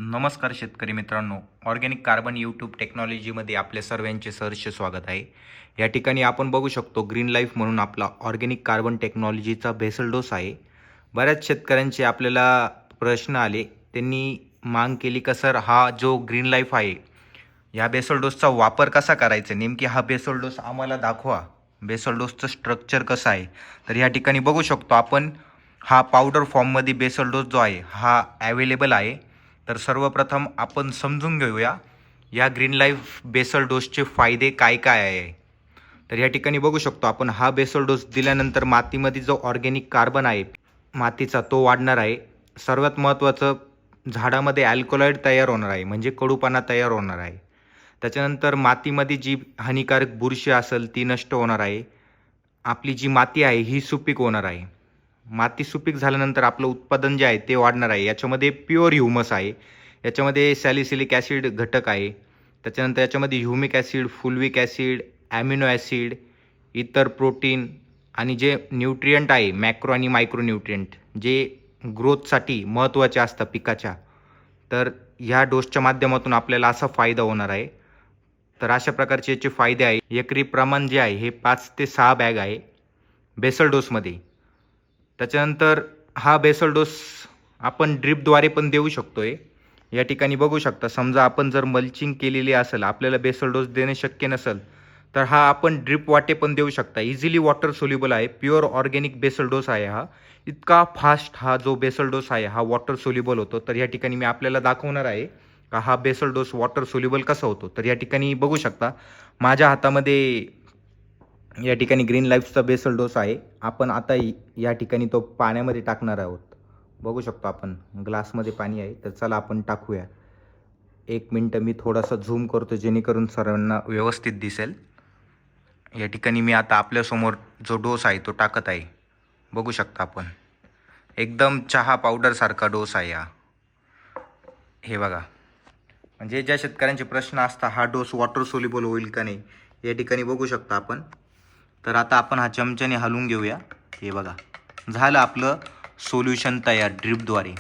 नमस्कार शेतकरी मित्रांनो, ऑर्गॅनिक कार्बन यूट्यूब टेक्नॉलॉजीमध्ये आपल्या सर्वांचे सहर्ष स्वागत आहे. या ठिकाणी आपण बघू शकतो ग्रीन लाईफ म्हणून आपला ऑर्गॅनिक कार्बन टेक्नॉलॉजीचा बेसल डोस आहे. बऱ्याच शेतकऱ्यांचे आपल्याला प्रश्न आले, त्यांनी माग केली का सर हा जो ग्रीन लाईफ आहे या बेसल डोसचा वापर कसा करायचा, नेमकी हा बेसल डोस आम्हाला दाखवा, बेसल डोसचं स्ट्रक्चर कसं आहे. तर या ठिकाणी बघू शकतो आपण हा पावडर फॉर्ममध्ये बेसल डोस जो आहे हा ॲवेलेबल आहे. तर सर्वप्रथम आपण समजून घेऊया या ग्रीन लाईफ बेसल डोसचे फायदे काय काय आहे. तर या ठिकाणी बघू शकतो आपण हा बेसल डोस दिल्यानंतर मातीमध्ये जो ऑर्गॅनिक कार्बन आहे मातीचा तो वाढणार आहे. सर्वात महत्त्वाचं झाडामध्ये अल्कलॉइड तयार होणार आहे, म्हणजे कडूपणा तयार होणार आहे. त्याच्यानंतर मातीमध्ये जी हानिकारक बुरशी असेल ती नष्ट होणार आहे. आपली जी माती आहे ही सुपीक होणार आहे. माती सुपीक झाल्यानंतर आपलं उत्पादन जे आहे ते वाढणार आहे. याच्यामध्ये प्युअर ह्युमस आहे, याच्यामध्ये सॅलिसिलिक ॲसिड घटक आहे. त्याच्यानंतर याच्यामध्ये humic acid, fulvic acid, amino acid, इतर प्रोटीन आणि जे न्यूट्रियंट आहे मॅक्रो आणि मायक्रो न्यूट्रियंट जे ग्रोथसाठी महत्त्वाचे असतात पिकाच्या, तर ह्या डोसच्या माध्यमातून आपल्याला असा फायदा होणार आहे. तर अशा प्रकारचे याचे फायदे आहे. एकरी प्रमाण जे आहे हे 5 ते 6 बॅग आहे बेसल डोसमध्ये. त्याच्यानंतर हा बेसल डोस आपण ड्रिपद्वारे पण देऊ शकतोय. या ठिकाणी बघू शकता, समजा आपण जर मल्चिंग केलेली असेल, आपल्याला बेसल डोस देणे शक्य नसेल, तर हा आपण ड्रिप वाटे पण देऊ शकता. इझिली वॉटर सोल्युबल आहे, प्युअर ऑर्गॅनिक बेसल डोस आहे हा. इतका फास्ट हा जो बेसल डोस आहे हा वॉटर सोल्युबल होतो. तर या ठिकाणी मी आपल्याला दाखवणार आहे का हा बेसल डोस वॉटर सोल्युबल कसा होतो. तर या ठिकाणी बघू शकता माझ्या हातामध्ये या ठिकाणी ग्रीन लाईफचा बेसल डोस आहे. आपण आता या ठिकाणी तो पाण्यामध्ये टाकणार आहोत. बघू शकतो आपण ग्लासमध्ये पाणी आहे. तर चला आपण टाकूया. 1 मिनिट मी थोडासा झूम करतो जेणेकरून सर्वांना व्यवस्थित दिसेल. या ठिकाणी मी आता आपल्यासमोर जो डोस आहे तो टाकत आहे. बघू शकता आपण एकदम चहा पावडरसारखा डोस आहे हा. हे बघा, म्हणजे ज्या शेतकऱ्यांचे प्रश्न असतात हा डोस वॉटर सोल्युबल होईल का नाही, या ठिकाणी बघू शकता आपण. तर आता आपण हा चमच्याने हलवून घेऊया. हे बघा, झालं आपलं सोल्युशन तयार ड्रिपद्वारे.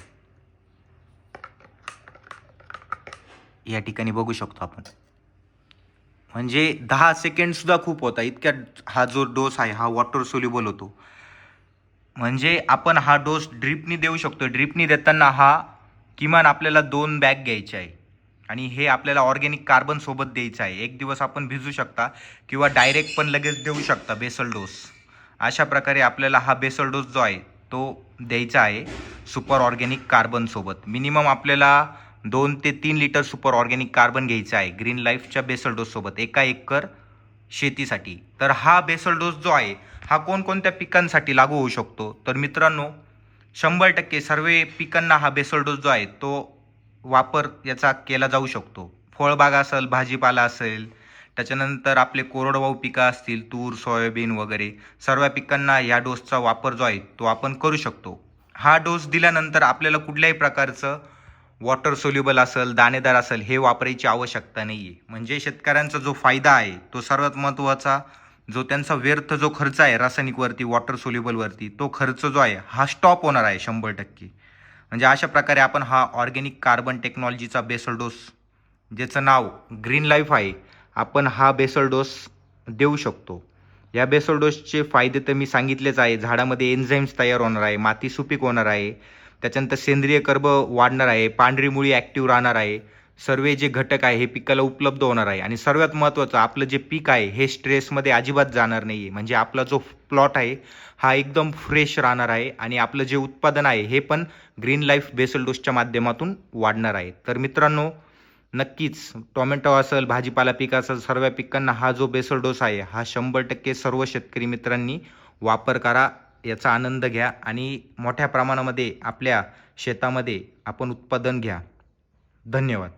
या ठिकाणी बघू शकतो आपण, म्हणजे 10 सेकंडसुद्धा खूप होता इतक्या हा जो डोस आहे हा वॉटर सोल्युबल होतो. म्हणजे आपण हा डोस ड्रिपनी देऊ शकतो. ड्रिपनी देताना हा किमान आपल्याला 2 बॅग घ्यायचे आहे आणि हे आपल्याला ऑर्गॅनिक कार्बन सोबत द्यायचं आहे. एक दिवस आपण भिजू शकता किंवा डायरेक्ट पण लगेच देऊ शकता बेसल डोस. अशा प्रकारे आपल्याला हा बेसल डोस जो आहे तो द्यायचा आहे सुपर ऑर्गॅनिक कार्बन सोबत. मिनिमम आपल्याला 2 ते 3 लिटर सुपर ऑर्गॅनिक कार्बन घ्यायचं आहे ग्रीन लाईफच्या बेसल डोस सोबत एका एकर शेतीसाठी. तर हा बेसल डोस जो आहे हा कोणकोणत्या पिकांसाठी लागू होऊ शकतो. तर मित्रांनो, 100% सर्व पिकांना हा बेसल डोस जो आहे तो वापर याचा केला जाऊ शकतो. फळबाग असेल, भाजीपाला असेल, त्याच्यानंतर आपले कोरडवाहू पिकं असतील, तूर, सोयाबीन वगैरे, सर्व पिकांना या डोसचा वापर जो आहे तो आपण करू शकतो. हा डोस दिल्यानंतर आपल्याला कुठल्याही प्रकारचं वॉटर सोल्युबल असेल, दाणेदार असेल हे वापरायची आवश्यकता नाही आहे. म्हणजे शेतकऱ्यांचा जो फायदा आहे तो सर्वात महत्त्वाचा, जो त्यांचा व्यर्थ जो खर्च आहे रासायनिकवरती, वॉटर सोल्युबलवरती, तो खर्च जो आहे हा स्टॉप होणार आहे 100%. म्हणजे अशा प्रकारे आपण हा ऑर्गॅनिक कार्बन टेक्नॉलॉजीचा बेसल डोस, ज्याचं नाव ग्रीन लाईफ आहे, आपण हा बेसल डोस देऊ शकतो. या बेसल डोसचे फायदे तर मी सांगितलेच आहे. झाडामध्ये एन्झाईम्स तयार होणार आहे, माती सुपीक होणार आहे, त्याच्यानंतर सेंद्रिय कर्ब वाढणार आहे, पांढरी मुळी ॲक्टिव्ह राहणार आहे, सर्व जे घटक आहे हे पिकाला उपलब्ध होणार आहे आणि सर्वात महत्त्वाचं आपलं जे पीक आहे हे स्ट्रेसमध्ये अजिबात जाणार नाही आहे. म्हणजे आपला जो प्लॉट आहे हा एकदम फ्रेश राहणार आहे आणि आपलं जे उत्पादन आहे हे पण ग्रीन लाईफ बेसल डोसच्या माध्यमातून वाढणार आहे. तर मित्रांनो, नक्कीच टोमॅटो असेल, भाजीपाला पीक असेल, सर्व पिकांना हा जो बेसल डोस आहे हा 100% सर्व शेतकरी मित्रांनी वापर करा. याचा आनंद घ्या आणि मोठ्या प्रमाणामध्ये आपल्या शेतामध्ये आपण उत्पादन घ्या. धन्यवाद.